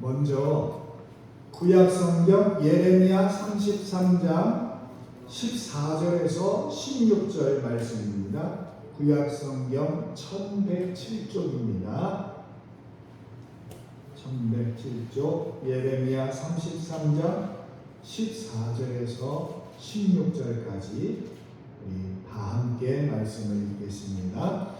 먼저 구약성경 예레미야 33장 14절에서 16절 말씀입니다. 구약성경 1107쪽입니다. 1107쪽 예레미야 33장 14절에서 16절까지 우리 다 함께 말씀을 읽겠습니다.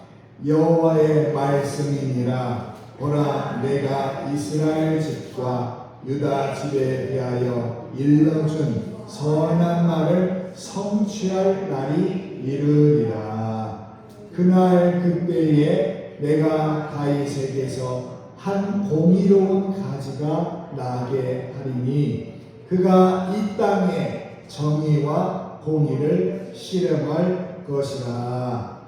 여호와의 말씀이니라. 보라, 내가 이스라엘 집과 유다 집에 대하여 일러준 선한 말을 성취할 날이 이르리라. 그날 그때에 내가 다윗에게서 한 공의로운 가지가 나게 하리니 그가 이 땅에 정의와 공의를 실행할 것이라.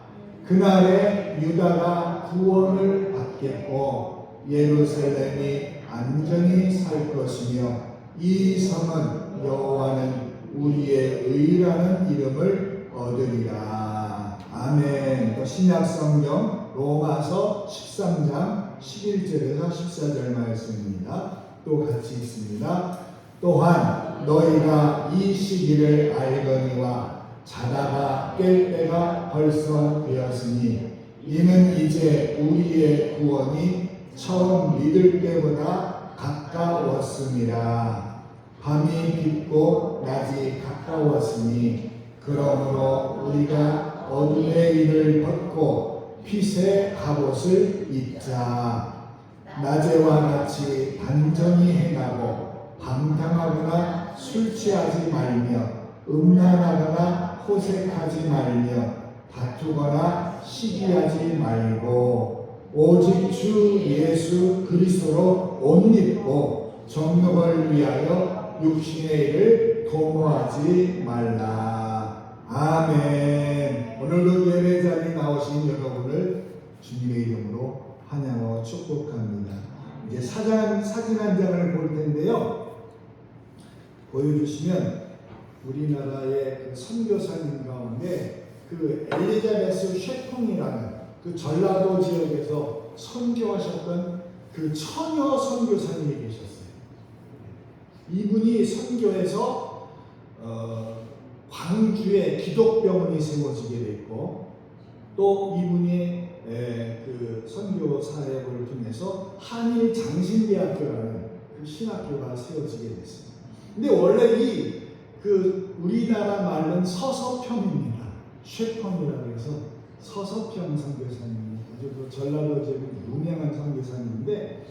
그날에 유다가 구원을 받겠고 예루살렘이 안전히 살 것이며 이 성은 여호와는 우리의 의라는 이름을 얻으리라. 아멘. 또 신약성경 로마서 13장 11절에서 14절 말씀입니다. 또 같이 읽습니다. 또한 너희가 이 시기를 알거니와 자다가 깰 때가 벌써 되었으니 이는 이제 우리의 구원이 처음 믿을 때보다 가까웠습니다. 밤이 깊고 낮이 가까웠으니 그러므로 우리가 어둠의 일을 벗고 빛의 갑옷을 입자. 낮에와 같이 단정히 행하고 방탕하거나 술 취하지 말며 음란하거나 호색하지 말며 다투거나 시기하지 말고 오직 주 예수 그리스도로 옷 입고 정욕을 위하여 육신의 일을 도모하지 말라. 아멘. 오늘도 예배 자리에 나오신 여러분을 주님의 이름으로 환영하고 축복합니다. 이제 사진 한 장을 볼 텐데요. 보여주시면 우리나라의 그 선교사님 가운데 그 엘리자베스 셰펑이라는 그 전라도 지역에서 선교하셨던 그 처녀 선교사님이 계셨어요. 이분이 선교해서 광주에 기독병원이 세워지게 됐고 또 이분이 그 선교 사역을 통해서 한일 장신대학교라는 그 신학교가 세워지게 됐습니다. 근데 원래 그 우리나라 말은 서서평입니다. 셰펑이라고 해서 서서평 선교사님입니다. 아주 전라도 지역의 유명한 선교사님인데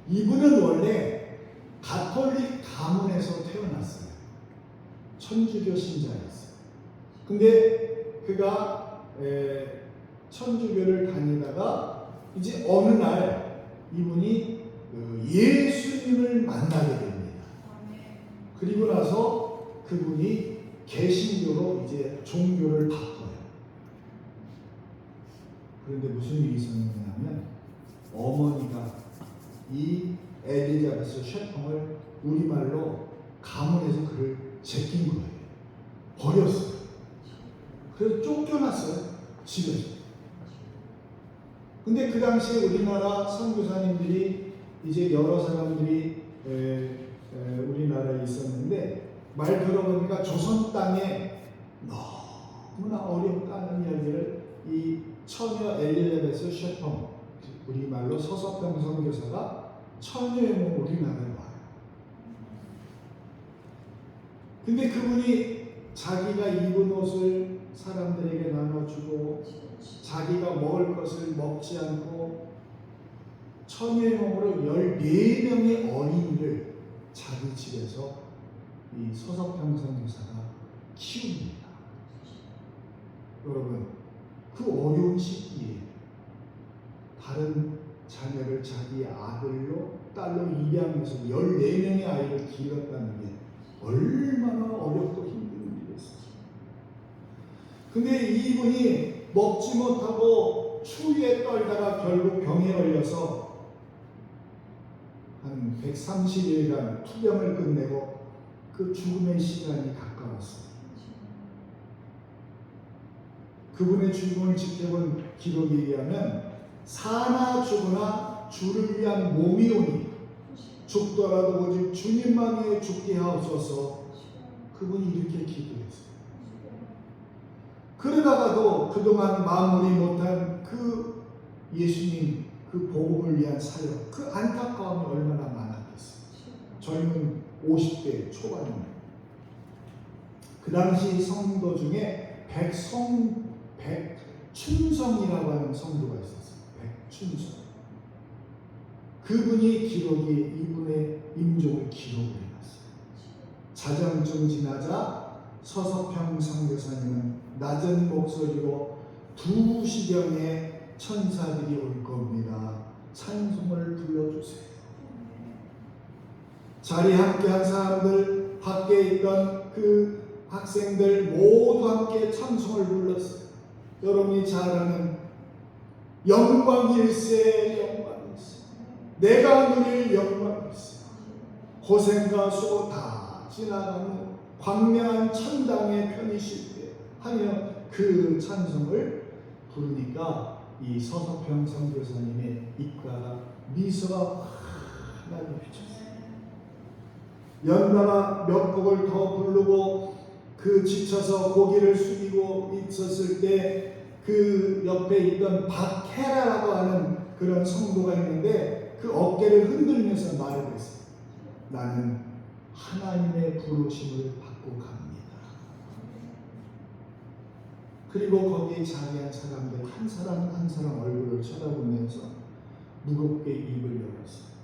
이분은 원래 가톨릭 가문에서 태어났어요. 천주교 신자였어요. 근데 그가 천주교를 다니다가 이제 어느 날 이분이 예수님을 만나게 됩니다. 그리고 나서 그분이 개신교로 이제 종교를 바꿔요. 그런데 무슨 일이 있었느냐면 어머니가 이 엘리자베스 셰펑을 우리말로 가문에서 그를 제낀 거예요. 버렸어요. 그래서 쫓겨났어요. 집에서. 근데 그 당시에 우리나라 선교사님들이 이제 여러 사람들이 우리나라에 있었는데 말 들어보니까 조선 땅에 너무나 어렵다는 이야기를 이 처녀 엘리자베스 셰펑, 우리말로 서서평 선교사가 처녀의 몸 우리나라에 와요. 근데 그분이 자기가 입은 옷을 사람들에게 나눠주고 자기가 먹을 것을 먹지 않고 처녀의 몸으로 14명의 어린이를 자기 집에서 이 서서평 선교사가 키웁니다. 여러분, 그 어려운 시기에 다른 자녀를 자기 아들로 딸로 입양해서 14명의 아이를 기르었다는 게 얼마나 어렵고 힘든 일이었어요. 근데 이분이 먹지 못하고 추위에 떨다가 결국 병에 걸려서 한 130일간 투병을 끝내고 그 죽음의 시간이 가까웠어요. 그분의 죽음을 지켜본 기록에 의하면 사나 죽으나 주를 위한 몸이오니 죽더라도 오직 주님만 위해 죽게 하옵소서. 그분이 이렇게 기도했어요. 그러다가도 그동안 마무리 못한 그 예수님 그 복음을 위한 사역, 그 안타까움이 얼마나 많았겠어요. 젊은 50대 초반입니다. 그 당시 성도 중에 백춘성이라고 하는 성도가 있었어요. 백춘성. 그분이 이분의 임종을 기록을 해놨어요. 자정쯤 지나자 서서평 선교사님은 낮은 목소리로 2시경에 천사들이 올 겁니다. 찬송을 불러주세요. 자리에 함께한 사람들, 밖에 있던 그 학생들 모두 함께 찬송을 불렀어요. 여러분이 잘 아는 영광일세 영광일세, 내가 누릴 영광일세, 고생과 수고 다 지나간 후 광명한 천당에 편히 쉴 때 하며 그 찬송을 부르니까 이 서서평 선교사님의 입가가 미소가 환하게 비쳤어요. 연달아 몇 곡을 더 부르고 그 지쳐서 고개를 숙이고 있었을 때 그 옆에 있던 박해라라고 하는 그런 성도가 있는데 그 어깨를 흔들면서 말을 했어요. 나는 하나님의 부르심을 받고 갑니다. 그리고 거기에 자리한 사람들 한 사람 한 사람 얼굴을 쳐다보면서 무겁게 입을 열었어요.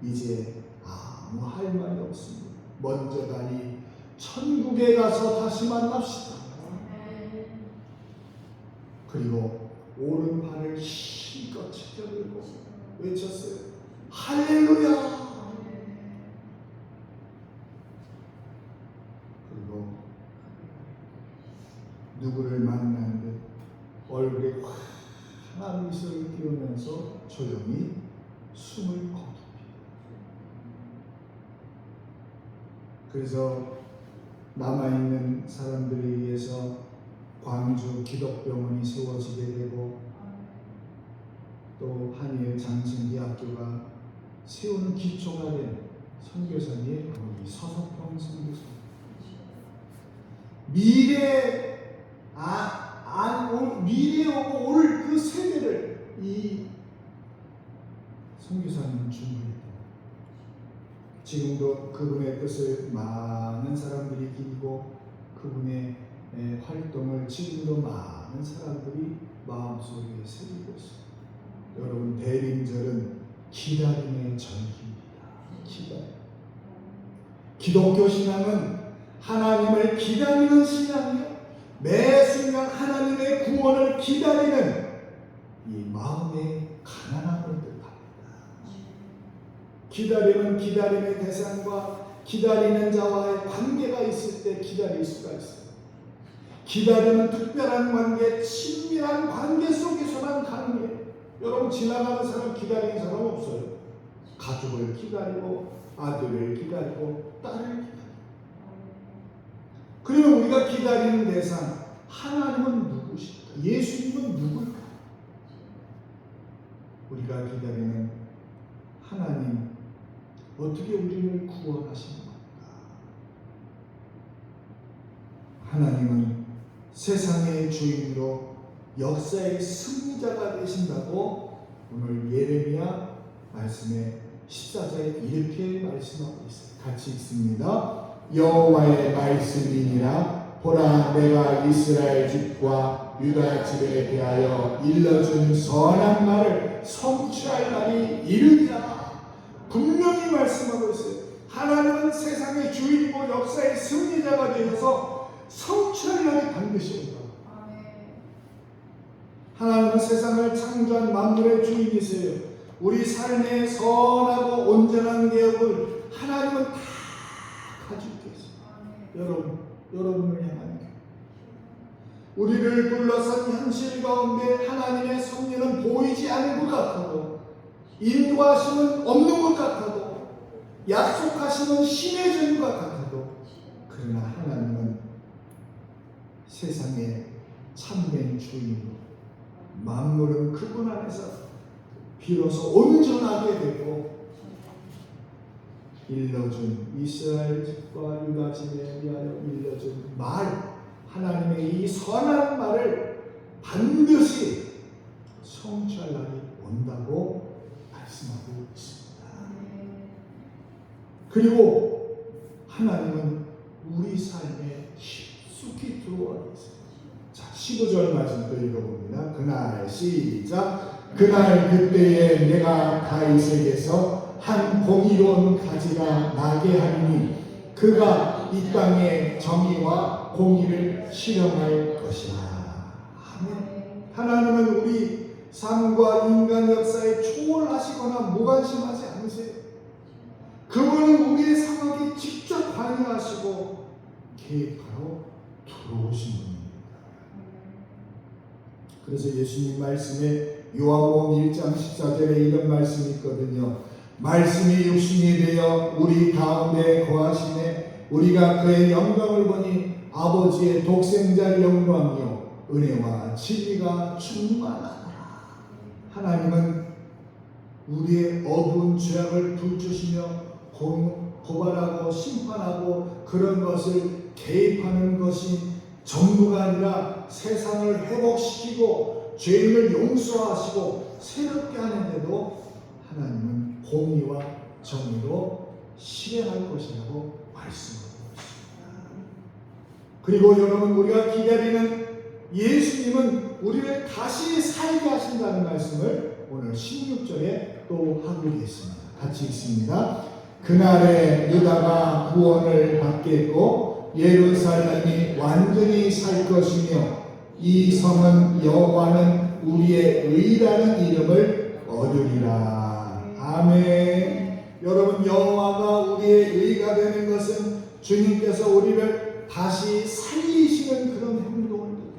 이제 아무 할 말이 없습니다. 먼저 가니 천국에 가서 다시 만납시다. 그리고 오른팔을 힘껏 치켜들고 외쳤어요. 할렐루야. 그리고 누구를 만난 듯 얼굴에 환한 미소를 띄우면서 조용히 숨을 거둡니다. 그래서 남아있는 사람들에 의해서 광주 기독병원이 세워지게 되고 또 한일 장신대학교가 세우는 기초가 된 선교사님 거기 서서평 선교사. 미래에 오고 올 그 세대를 이 선교사님은 준비했다. 지금도 그분의 뜻을 많은 사람들이 기리고 그분의 활동을 지금도 많은 사람들이 마음속에 새기고 있습니다. 여러분, 대림절은 기다림의 절기입니다. 기다림. 기독교 신앙은 하나님을 기다리는 신앙이요, 매 순간 하나님의 구원을 기다리는 이 마음의 가난함을 뜻합니다. 기다림은 기다림의 대상과 기다리는 자와의 관계가 있을 때 기다릴 수가 있어요. 기다림은 특별한 관계, 친밀한 관계 속에서만 가능해요. 여러분, 지나가는 사람 기다리는 사람 없어요. 가족을 기다리고 아들을 기다리고 딸을 기다리고. 그러면 우리가 기다리는 대상, 하나님은 누구실까? 예수님은 누굴까? 우리가 기다리는 하나님, 어떻게 우리를 구원하시는 건가? 하나님은 세상의 주인으로 역사의 승리자가 되신다고 오늘 예레미야 말씀에 14절에 이렇게 말씀하고 있어요. 같이 읽습니다. 여호와의 말씀이니라. 보라, 내가 이스라엘 집과 유다 집에 대하여 일러준 선한 말을 성취할 날이 이르리라. 분명히 말씀하고 있어요. 하나님은 세상의 주인이고 역사의 승리자가 되어서 성취할 날이 반드시 온다. 하나님은 세상을 창조한 만물의 주인이세요. 우리 삶의 선하고 온전한 계획을 하나님은 다 가지고 계세요. 여러분을 향한 게. 우리를 둘러싼 현실 가운데 하나님의 섭리는 보이지 않는 것 같아도, 인도하심은 없는 것 같아도, 약속하심은 심해진 것 같아도, 그러나 하나님은 세상의 참된 주인으로 만물은 그분 안에서 비로소 온전하게 되고 일러준 이스라엘 집과 유다 집에 위하여 일러준 말, 하나님의 이 선한 말을 반드시 성취할 날이 온다고 말씀하고 있습니다. 그리고 하나님은 우리 삶에 깊숙이 들어와 계세요. 자, 15절 말씀 또 읽어봅니다. 그날 시작. 그날 그때에 내가 다윗에게서 한 공의로운 가지가 나게 하리니 그가 이 땅에 정의와 공의를 실현할 것이라. 아멘. 하나님은 우리 삶과 인간 역사에 초월하시거나 무관심하지 않으세요. 그분은 우리의 상황에 직접 관여하시고 개입하러 들어오신 분입니다. 그래서 예수님 말씀에 요한복음 1장 14절에 이런 말씀이 있거든요. 말씀이 육신이 되어 우리 가운데 거하시네 우리가 그의 영광을 보니 아버지의 독생자 영광이요 은혜와 진리가 충만하더라. 하나님은 우리의 어두운 죄악을 불주시며 고발하고 심판하고 그런 것을 개입하는 것이 전부가 아니라 세상을 회복시키고 죄인을 용서하시고 새롭게 하는데도 하나님은 공의와 정의로 실행할 것이라고 말씀하고 있습니다. 그리고 여러분, 우리가 기다리는 예수님은 우리를 다시 살게 하신다는 말씀을 오늘 16절에 또 하고 계십니다. 같이 읽습니다. 그날에 유다가 구원을 받겠고 예루살렘이 완전히 살 것이며 이 성은 여호와는 우리의 의라는 이름을 얻으리라. 아멘. 여러분, 여호와가 우리의 의가 되는 것은 주님께서 우리를 다시 살리시는 그런 행동을 뜻합니다.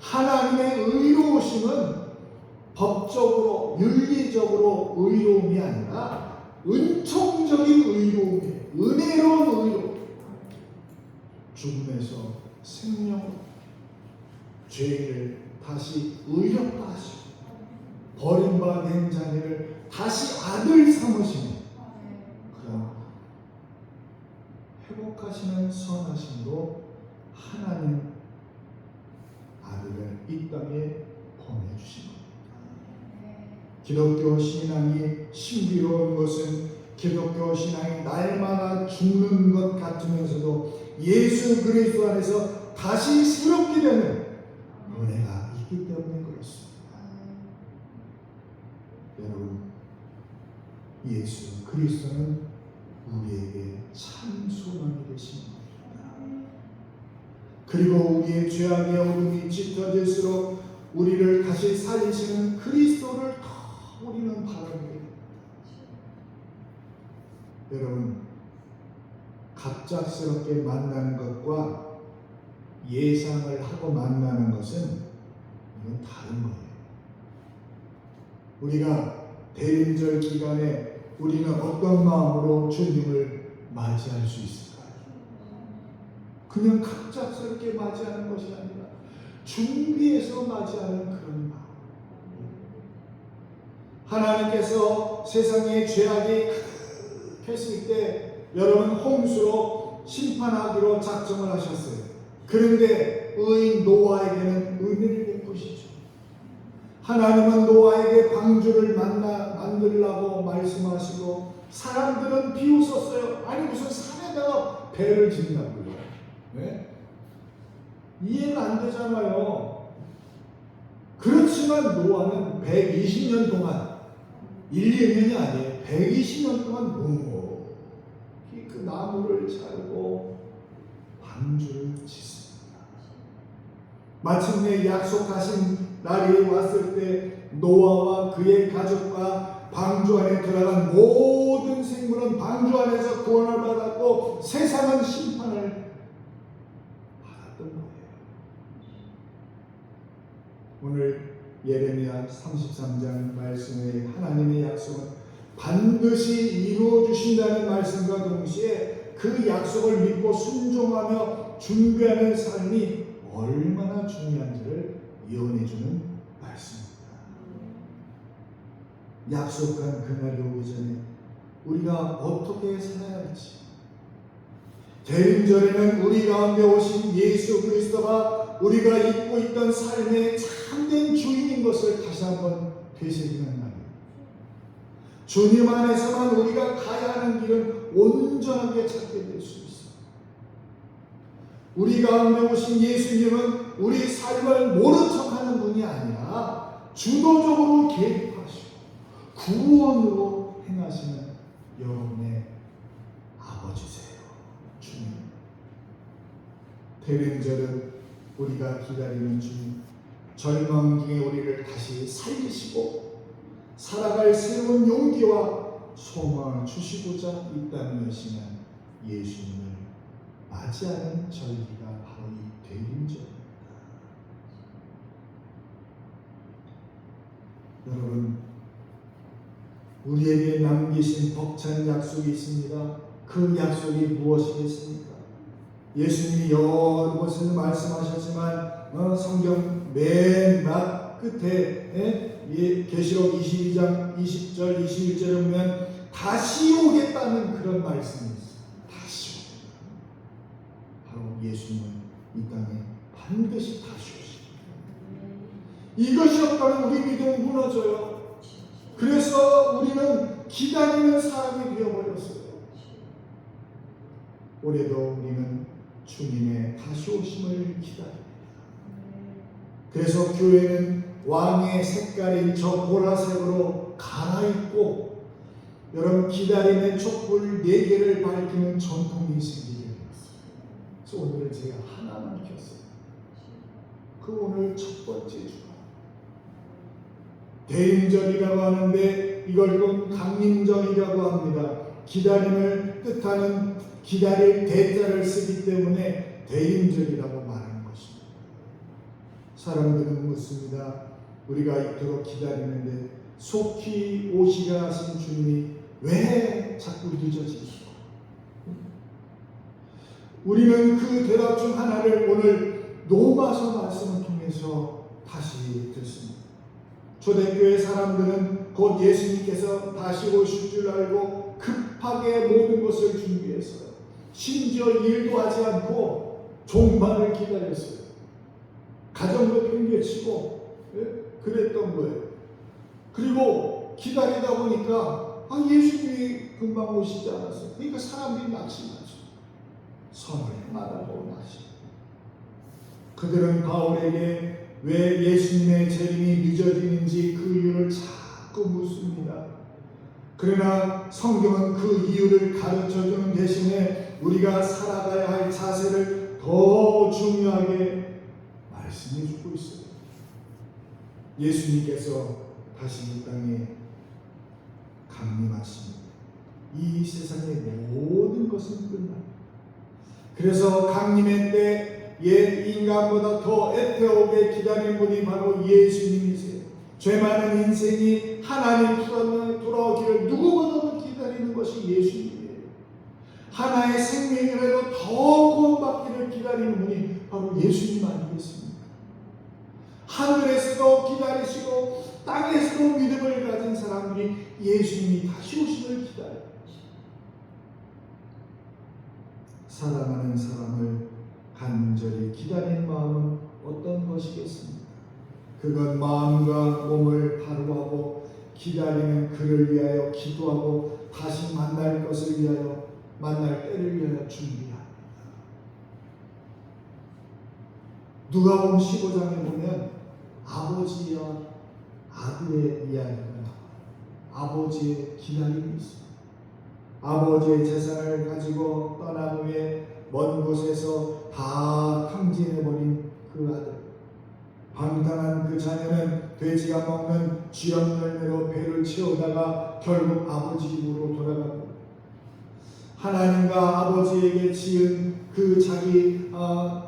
하나님의 의로우심은 법적으로 윤리적으로 의로움이 아니라 은총적인 의로움이에요. 은혜로운 의로움. 죽음에서 생명으로 죄를 다시 의롭다 하시고 버림받은 자녀를 다시 아들 삼으시는 그런 회복하시는 선하심으로 하나님 아들을 이 땅에 보내주신 겁니다. 기독교 신앙이 신비로운 것은 기독교 신앙이 날마다 죽는 것 같으면서도 예수 그리스도 안에서 다시 새롭게 되는 은혜가 있기 때문에 그렇습니다. 여러분, 예수 그리스도는 우리에게 참 소망이 되신 겁니다. 그리고 우리의 죄악의 어둠이 짙어질수록 우리를 다시 살리시는 그리스도를 더 우리는 바라보게 됩니다. 여러분, 갑작스럽게 만나는 것과 예상을 하고 만나는 것은 이건 다른 거예요. 우리가 대림절 기간에 우리는 어떤 마음으로 주님을 맞이할 수 있을까요? 그냥 갑작스럽게 맞이하는 것이 아니라 준비해서 맞이하는 그런 마음. 하나님께서 세상에 죄악이 했을 때 여러분 홍수로 심판하기로 작정을 하셨어요. 그런데 의인 노아에게는 은혜를 베푸시죠. 하나님은 노아에게 방주를 만들라고 말씀하시고 사람들은 비웃었어요. 아니 무슨 산에다가 배를 짓냐고요. 네? 이해가 안 되잖아요. 그렇지만 노아는 120년 동안 1, 2년이 아니에요. 120년 동안 그 나무를 자르고 방주를 짓습니다. 마침내 약속하신 날이 왔을 때 노아와 그의 가족과 방주 안에 들어간 모든 생물은 방주 안에서 구원을 받았고 세상은 심판을 받았던 거예요. 오늘 예레미야 33장 말씀의 하나님의 약속은 반드시 이루어 주신다는 말씀과 동시에 그 약속을 믿고 순종하며 준비하는 삶이 얼마나 중요한지를 예언해 주는 말씀입니다. 약속한 그날이 오기 전에 우리가 어떻게 살아야 할지, 대림절에는 우리 가운데 오신 예수 그리스도가 우리가 잊고 있던 삶의 참된 주인인 것을 다시 한번 되새기는 날입니다. 주님 안에서만 우리가 가야 하는 길은 온전하게 찾게 될 수 있습니다. 우리 가운데 오신 예수님은 우리 삶을 모른 척하는 분이 아니라 주도적으로 개입하시고 구원으로 행하시는 여러분의 아버지세요. 주님. 대림절은 우리가 기다리는 주님, 절망중에 우리를 다시 살리시고 살아갈 새로운 용기와 소망을 주시고자 이 땅에 오시는 예수님을 맞이하는 절기가 바로 이 대림절입니다. 여러분, 우리에게 남기신 벅찬 약속이 있습니다. 그 약속이 무엇이겠습니까? 예수님이 여러 곳에서 말씀하셨지만 성경 맨 막 끝에 계시록 22장 20절 21절에 보면 다시 오겠다는 그런 말씀이 있어요. 다시 오겠다. 바로 예수님은 이 땅에 반드시 다시 오십니다. 이것이 없다면 우리 믿음은 무너져요. 그래서 우리는 기다리는 사람이 되어버렸어요. 올해도 우리는 주님의 다시 오심을 기다립니다. 그래서 교회는 왕의 색깔인 저 보라색으로 갈아입고 여러분 기다리는 촛불 4개를 밝히는 전통이 생기게 되었어요. 그래서 오늘은 제가 하나만 켰어요. 그 오늘 첫 번째 주가 대임절이라고 하는데 이걸 또 강림절이라고 합니다. 기다림을 뜻하는 기다릴 대자를 쓰기 때문에 대임절이라고 말하는 것입니다. 사람들은 묻습니다. 우리가 이토록 기다리는데 속히 오시려 하신 주님이 왜 자꾸 늦어지시고? 우리는 그 대답 중 하나를 오늘 로마서 말씀을 통해서 다시 듣습니다. 초대교회 사람들은 곧 예수님께서 다시 오실 줄 알고 급하게 모든 것을 준비했어요. 심지어 일도 하지 않고 종말을 기다렸어요. 가정도 팽개치고 그랬던 거예요. 그리고 기다리다 보니까 예수님이 금방 오시지 않았어요. 그러니까 사람들이 낙심하죠. 선을 행하다고 낙심. 그들은 바울에게 왜 예수님의 재림이 늦어지는지 그 이유를 자꾸 묻습니다. 그러나 성경은 그 이유를 가르쳐주는 대신에 우리가 살아가야 할 자세를 더 중요하게 말씀해주고 있어요. 예수님께서 다시 이 땅에 강림하십니다. 이 세상의 모든 것은 끝납니다. 그래서 강림의 때 옛 인간보다 더 애태우게 기다리는 분이 바로 예수님이세요. 죄 많은 인생이 하나님 풀어내 돌아오기를 누구보다도 기다리는 것이 예수님이에요. 하나의 생명이라도 더 구원받기를 기다리는 분이 바로 예수님 아니겠습니까? 하늘에서도 기다리시고 땅에서도 믿음을 가진 사람들이 예수님이 다시 오심을 기다려요. 사랑하는 사람을 간절히 기다리는 마음은 어떤 것이겠습니까? 그건 마음과 몸을 바로하고 기다리는 그를 위하여 기도하고 다시 만날 것을 위하여 만날 때를 위하여 준비합니다. 누가복음 15장에 보면 아버지와 아들의 이야기가 나와요. 아버지의 기다림이 있습니다. 아버지의 재산을 가지고 떠난 후에 먼 곳에서 다 탕진해버린 그 아들, 방탕한 그 자녀는 돼지가 먹는 쥐염 열매로 배를 채우다가 결국 아버지 집으로 돌아갑니다. 하나님과 아버지에게 지은 그 자기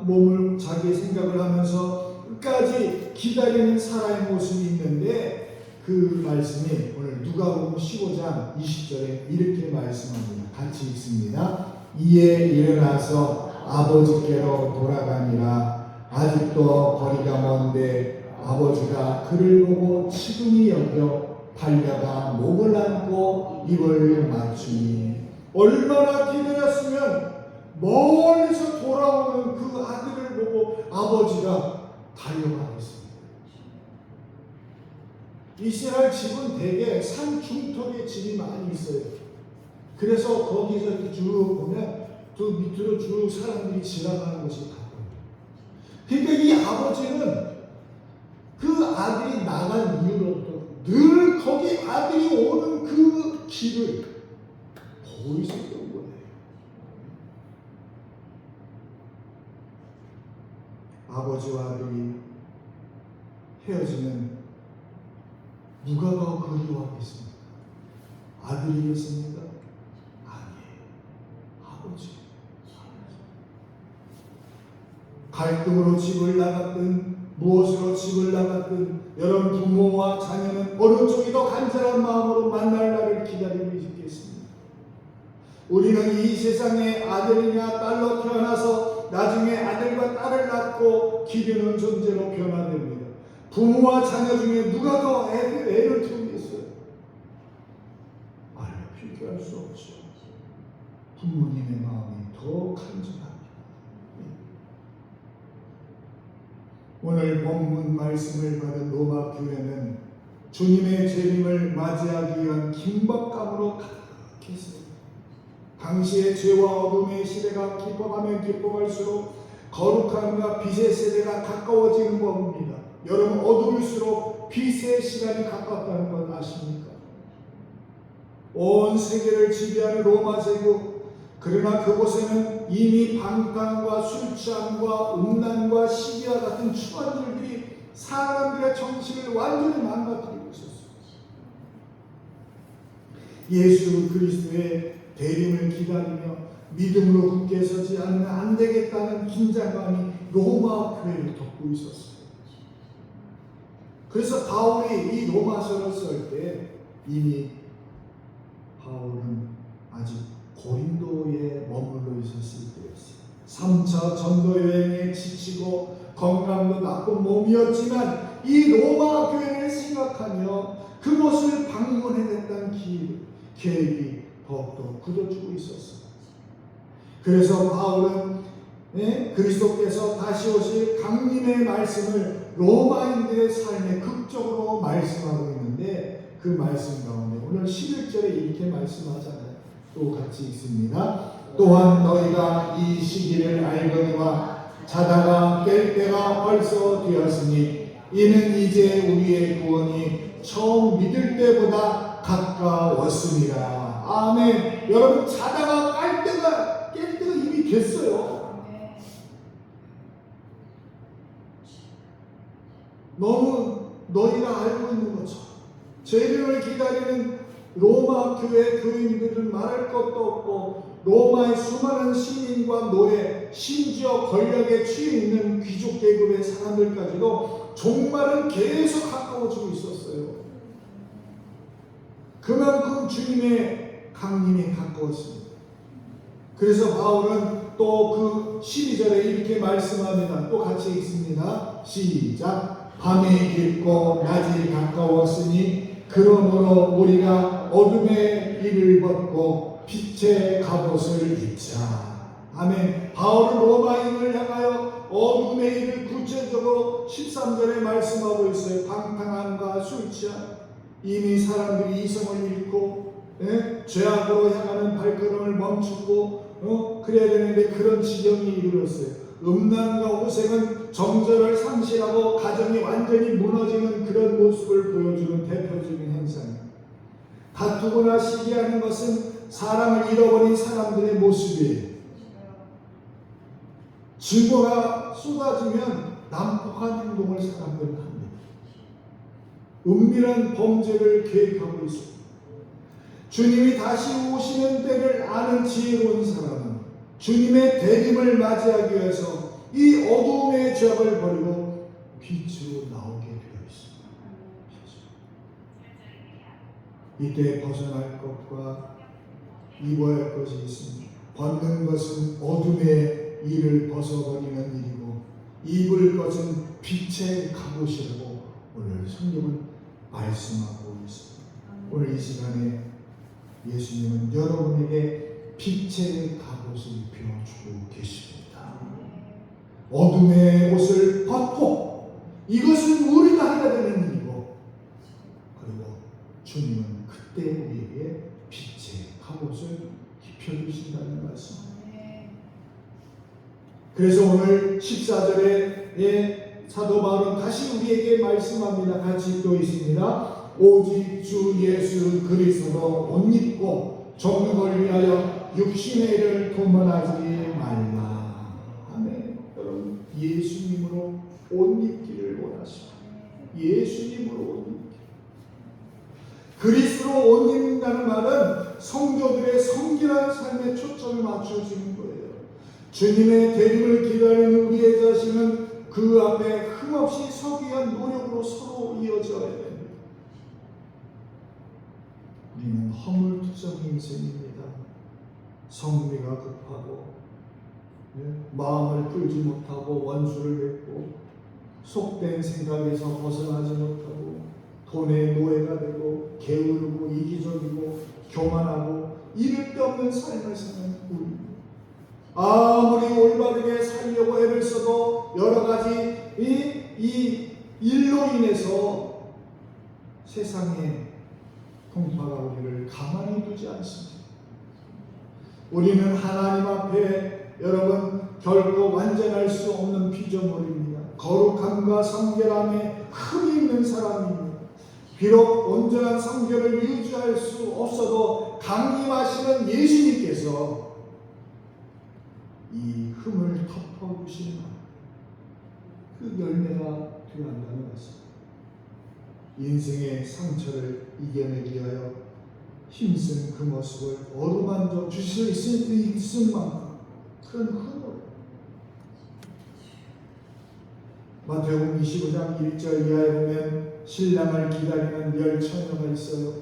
몸을 자기 생각을 하면서 끝까지 기다리는 사람의 모습이 있는데 그 말씀이 오늘 누가복음 15장 20절에 이렇게 말씀합니다. 같이 읽습니다. 이에 일어나서 아버지께로 돌아가니라. 아직도 거리가 먼데 아버지가 그를 보고 치근히 여겨 달려가 목을 안고 입을 맞추니 얼마나 기다렸으면 멀리서 돌아오는 그 아들을 보고 아버지가 달려가겠습니다. 이스라엘 집은 대개 산 중턱에 집이 많이 있어요. 그래서 거기서 이렇게 쭉 보면 또 밑으로 쭉 사람들이 지나가는 것이 가까워요. 그러니까 이 아버지는 그 아들이 나간 이후로부터 늘 거기 아들이 오는 그 길을 보고 있었던 거예요. 아버지와 아들이 헤어지면 누가 더 그리워하겠습니까? 아들이겠습니까? 아니에요. 아버지. 갈등으로 집을 나갔든 무엇으로 집을 나갔든 여러분 부모와 자녀는 어느 쪽이 더 간절한 마음으로 만날 날을 기다리고 있겠습니다. 우리는 이 세상에 아들이냐 딸로 태어나서 나중에 아들과 딸을 낳고 기르는 존재로 변화됩니다. 부모와 자녀 중에 누가 더 애를 키우겠어요? 말로 비교할 수 없죠. 부모님의 마음이 더 간절합니다. 오늘 본문 말씀을 받은 로마 교회는 주님의 재림을 맞이하기 위한 긴박감으로 가득했습니다. 당시의 죄와 어둠의 시대가 깊어가면 깊어갈수록 거룩함과 빛의 세대가 가까워지는 법입니다. 여러분 어두울수록 빛의 시간이 가깝다는 건 아십니까? 온 세계를 지배하는 로마 제국, 그러나 그곳에는 이미 방탕과 술 취함과 음란과 시기와 같은 추한 일들이 사람들의 정신을 완전히 망가뜨리고 있었습니다. 예수 그리스도의 대림을 기다리며 믿음으로 굳게 서지 않으면 안 되겠다는 긴장감이 로마 교회를 덮고 있었어요. 그래서 바울이 이 로마서를 쓸 때 이미 바울은 아직 고린도에 머물러 있었을 때였어요. 3차 전도 여행에 지치고 건강도 나쁜 몸이었지만 이 로마 교회를 생각하며 그곳을 방문해냈다는 계획이 더욱더 굳어지고 있었어요. 그래서 바울은 그리스도께서 다시 오실 강림의 말씀을 로마인들의 삶에 극적으로 말씀하고 있는데 그 말씀 가운데 오늘 11절에 이렇게 말씀하잖아요. 또 같이 읽습니다. 또한 너희가 이 시기를 알거니와 자다가 깰 때가 벌써 되었으니 이는 이제 우리의 구원이 처음 믿을 때보다 가까웠습니다. 아멘. 여러분 자다가 깰 때가 이미 됐어요. 너무 너희가 알고 있는 것처럼 재림을 기다리는 로마 교회 교인들은 말할 것도 없고 로마의 수많은 시민과 노예, 심지어 권력에 취해 있는 귀족 계급의 사람들까지도 종말은 계속 가까워지고 있었어요. 그만큼 주님의 강림이 가까웠습니다. 그래서 바울은 또 그 12절에 이렇게 말씀합니다. 또 같이 읽습니다. 시작. 밤이 깊고 낮이 가까웠으니 그러므로 우리가 어둠의 일을 벗고 빛의 갑옷을 입자. 아멘. 바울은 로마인을 향하여 어둠의 일을 구체적으로 13절에 말씀하고 있어요. 방탕함과 술 취함, 이미 사람들이 이성을 잃고 죄악으로 향하는 발걸음을 멈추고 그래야 되는데 그런 지경이 이르렀어요. 음란과 호색은 정절을 상실하고 가정이 완전히 무너지는 그런 모습을 보여주는 대표적인 현상입니다. 다투거나 시기하는 것은 사랑을 잃어버린 사람들의 모습이에요. 증오가 쏟아지면 난폭한 행동을 사람들은 합니다. 은밀한 범죄를 계획하고 있습니다. 주님이 다시 오시는 때를 아는 지혜로운 사람은 주님의 대림을 맞이하기 위해서 이 어두움의 죄악을 버리고 빛으로 나오게 되어 있습니다. 이때 벗어날 것과 입어야 할 것이 있습니다. 벗는 것은 어둠의 일을 벗어버리는 일이고 입을 것은 빛의 갑옷이라고 오늘 성경은 말씀하고 있습니다. 오늘 이 시간에 예수님은 여러분에게 빛의 갑옷을 입혀주고 계십니다. 어둠의 옷을 벗고 이것은 우리가 해야 되는 일이고, 그리고 주님은 그때 우리에게 빛의 갑옷을 입혀주신다는 말씀. 그래서 오늘 14절에 사도 바울은 다시 우리에게 말씀합니다. 같이 또 있습니다. 오직 주 예수 그리스도로 옷 입고 정욕을 위하여 육신의 일을 도모하지 말라. 아멘. 여러분, 예수님으로 옷 입기를 원하십니다. 예수님으로 옷 입기. 그리스도로 옷 입는다는 말은 성도들의 성결한 삶에 초점을 맞춰주는 거예요. 주님의 대림을 기다리는 우리의 자신은 그 앞에 흠없이 서기 위한 노력으로 서로 이어져야 됩니다. 우리는 허물투성 인생입니다. 성미가 급하고 마음을 끌지 못하고 원수를 맺고 속된 생각에서 벗어나지 못하고 돈의 노예가 되고 게으르고 이기적이고 교만하고 이를 데 없는 삶을 사는 우리. 아무리 올바르게 살려고 애를 써도 여러 가지 이 일로 인해서 세상에 통파가 우리를 가만히 두지 않습니다. 우리는 하나님 앞에 여러분 결코 완전할 수 없는 피조물입니다. 거룩함과 성결함에 흠이 있는 사람입니다. 비록 온전한 성결을 유지할 수 없어도 강림하시는 예수님께서 이 흠을 덮어주시는 그 열매가 되어야 한다는 것입니다. 인생의 상처를 이겨내기 위하여 힘쓴 그 모습을 어루만져 주실 수 있을 만큼 그런 흠을. 마태복음 25장 1절 이하에 보면 신랑을 기다리는 10처녀가 있어요.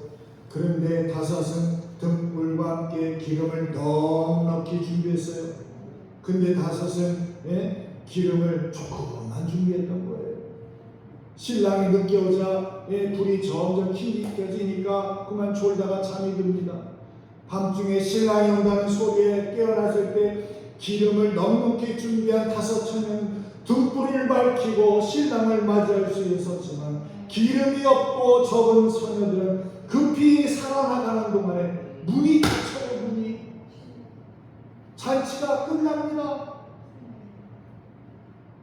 그런데 5은 등불과 함께 기름을 넉넉히 준비했어요. 근데 5은 기름을 조금만 준비했던 거예요. 신랑이 늦게 오자 불이 점점 힘이 켜지니까 그만 졸다가 잠이 듭니다. 밤중에 신랑이 온다는 소리에 깨어났을 때 기름을 넉넉히 준비한 5처녀는 등불을 밝히고 신랑을 맞이할 수 있었지만 기름이 없고 적은 처녀들은 급히 살아나가는 동안에 문이 닫혀요. 문이. 잔치가 끝납니다.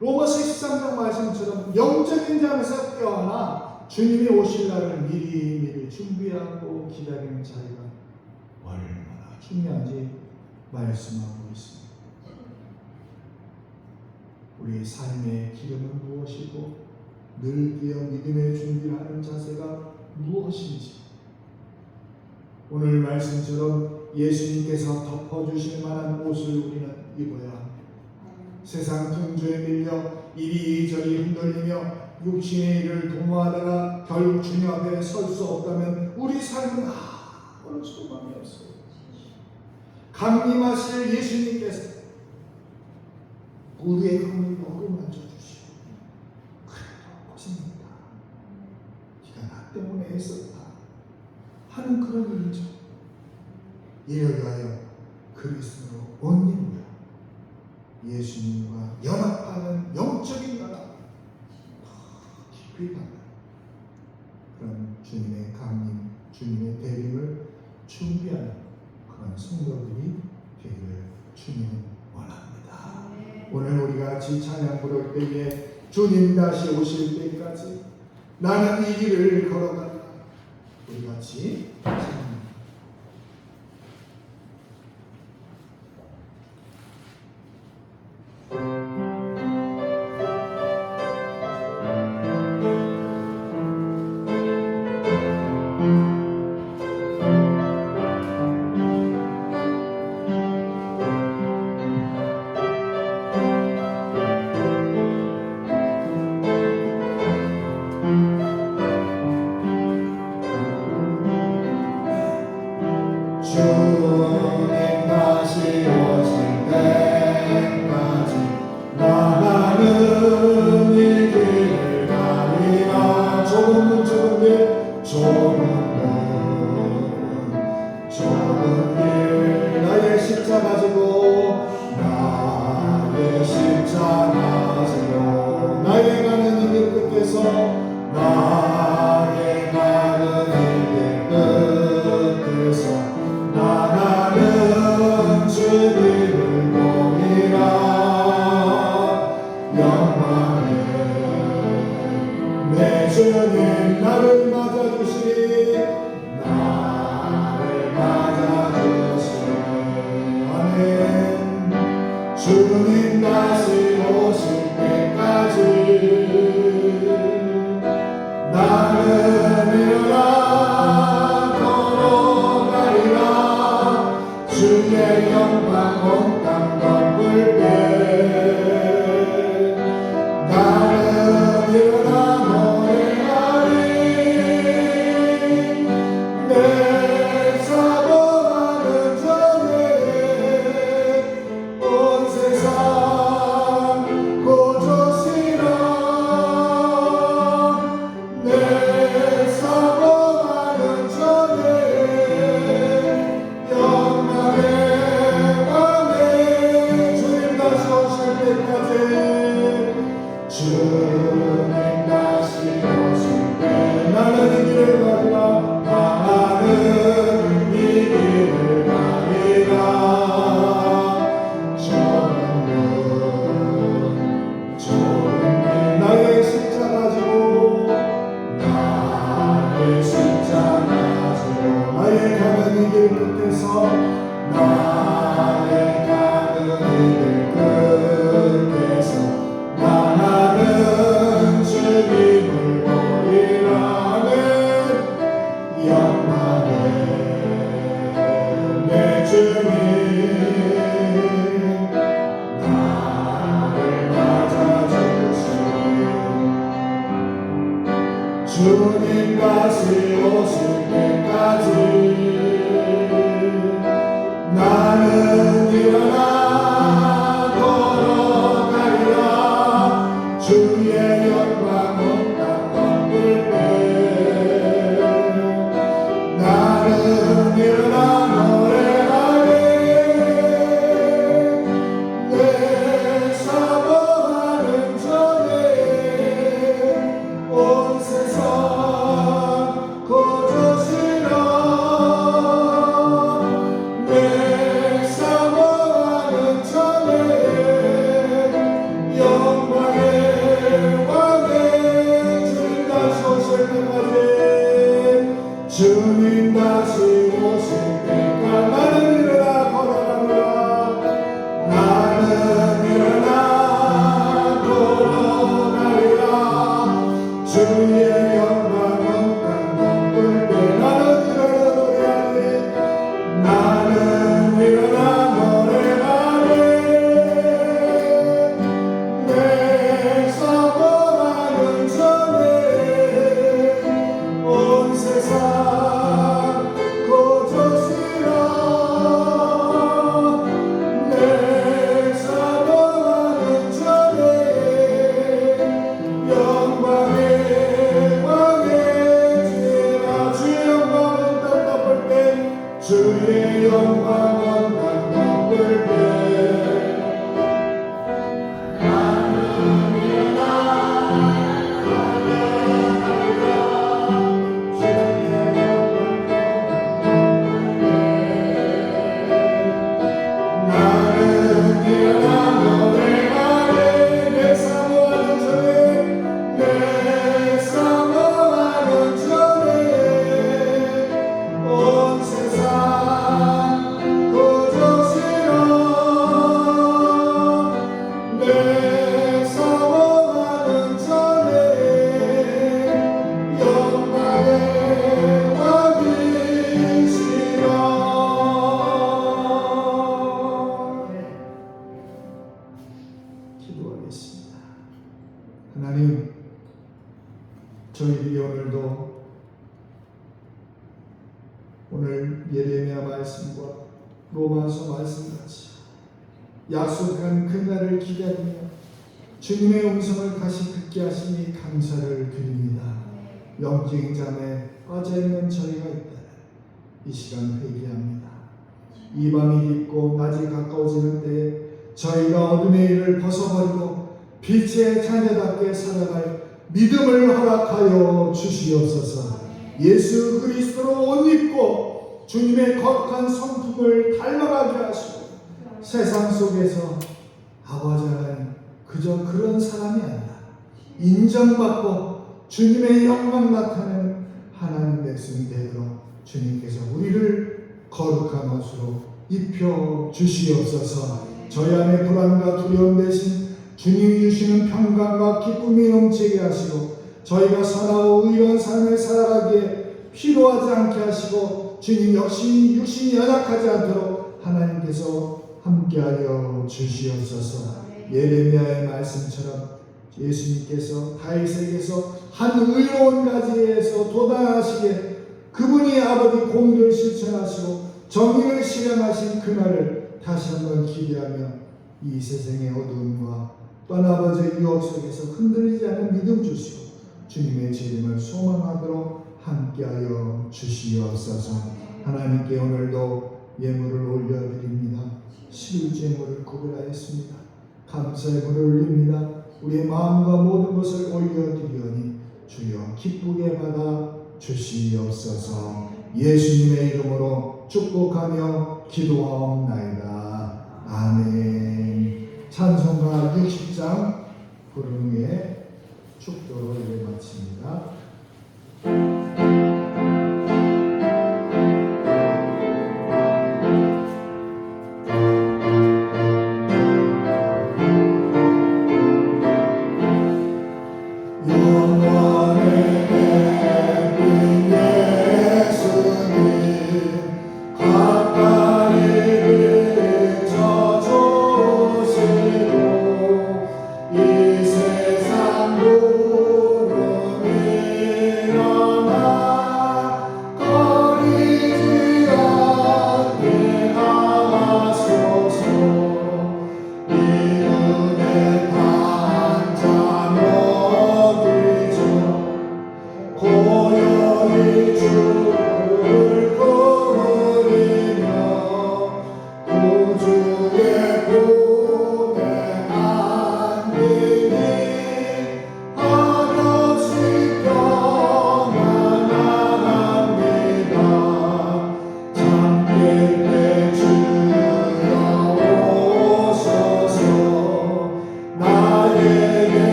로마서 13장 말씀처럼 영적인 잠에서 깨어나 주님이 오실 날을 미리 준비하고 기다리는 자리가 얼마나 중요한지 말씀하고 있습니다. 우리 삶의 기름은 무엇이고 늘 깨어 믿음의 준비를 하는 자세가 무엇인지 오늘 말씀처럼 예수님께서 덮어주실 만한 옷을 우리는 입어야 합니다. 세상 풍조에 밀려 이리저리 흔들리며 육신의 일을 도모하다가 결국 주님 앞에 설 수 없다면 우리 삶은 아무런 소망이 없어요. 강림하실 예수님께서 우리의 흠을 어루만져 주시고 그래도 고생했다. 네가 나 때문에 했었다 하는 그런 일이죠. 이를 위하여 그리스도로 옷 입는 예수님과 연합하는 영적인 연합, 깊이 가는 그런 주님의 강림, 주님의 대림을 준비하는 그런 성도들이 되기를 주님은 원합니다. 오늘 우리가 같이 찬양 부를 때에 주님 다시 오실 때까지 나는 이 길을 걸어간다. 우리 같이 찬양. 주의 영광 온 땅 덮을 때 나는 일어나 노래하리 내 사모하는 전에 온 세상 고조시라 내 사모하는 전에 영광의 왕의 주님 다시 오실 때까지 주님 다시 오실 때 나는 이 길을 가리라 나는 이 길을 가리라 주는 나의 십자가 지고 나의 십자가 지고 나의 가는 이 길 끝에서 나의 가는 이 길 끝에서 나는 주님을 보리라 는 영광의 내 주님 나를 맞아주시니 주님 다시 오실 때까지 나는 일어나 걸어가리라 주의 영광 온 땅 덮을 때 나는 일어나 노래하리 내 사모하는 전에 온 세상 고조시라 내 사모하는 전에 영광의 왕의 주님 다시 오실 때까지 주님 다시 오실 때까지 나는 일어나 걸어가리라 나는 일어나 걸어가리라 주의 영광은 땅 덮을 때 나는 일어나 노래하리 나는 일어나 노래하리 내 사모하는 전에 온 세상 고조시라 내 사모하는 전에 영광의 왕의 주라 주의 영광은 땅 덮을 때 주의 영광은 땅 덮을 때 나는 일어나 나는 일어나 노래하리 내 사모하는 전에 내 사모하는 전에 온 세상 고조시라 내 사모하는 전에 영광의 왕이시라 기도하겠습니다. 하나님 저희들이 오늘도 오늘 예레미야 말씀과 로마서 말씀같이 약속한 그날을 기다리며 주님의 음성을 다시 듣게 하시니 감사를 드립니다. 영적인 잠에 빠져있는 저희가 있다. 이 시간 회개합니다. 이 밤이 깊고 낮이 가까워지는 때에 저희가 어둠의 일을 벗어버리고 빛의 자녀답게 살아갈 믿음을 허락하여 주시옵소서. 예수 그리스도로 옷 입고 주님의 거룩한 성품을 닮아가게 하시고 세상 속에서 아버지 하나님 그저 그런 사람이 아니라 인정받고 주님의 영광 나타내는 하나님 백성이 되도록 주님께서 우리를 거룩한 옷으로 입혀 주시옵소서. 저희 안에 불안과 두려움 대신 주님이 주시는 평강과 기쁨이 넘치게 하시고 저희가 선하고 의로운 삶을 살아가기에 피로하지 않게 하시고 주님 역시 육신이 연약하지 않도록 하나님 하나님께서 함께하여 주시옵소서. 예레미야의 말씀처럼 예수님께서 다윗에게서 한 의로운 가지에서 도달하시게 그분이 아버지 공의를 실천하시고 정의를 실행하신 그날을 다시 한번 기대하며 이 세상의 어두움과 또한 아버지의 유혹 속에서 흔들리지 않은 믿음 주시고 주님의 재림을 소망하도록 함께하여 주시옵소서. 하나님께 오늘도 예물을 올려드립니다. 11제물을 구별하였습니다. 감사의 물을 올립니다. 우리의 마음과 모든 것을 올려드리오니 주여 기쁘게 받아 주시옵소서. 예수님의 이름으로 축복하며 기도하옵나이다. 아멘. 찬송가 60장 부른 후에 축도를 마칩니다.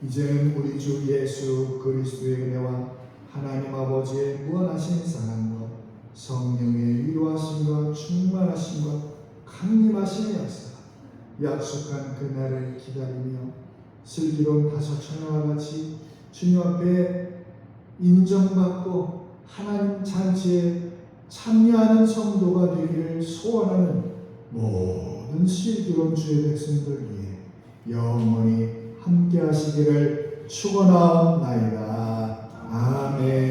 이제는 우리 주 예수 그리스도의 은혜와 하나님 아버지의 무한하신 사랑과 성령의 위로하심과 충만하심과 강림하심의 역사 약속한 그날을 기다리며 슬기로운 다섯 처녀와 같이 주님 앞에 인정받고 하나님 잔치에 참여하는 성도가 되기를 소원하는 모든 슬기로운 주의 백성들 위해 영원히 함께 하시기를 축원하옵나이다. 아멘.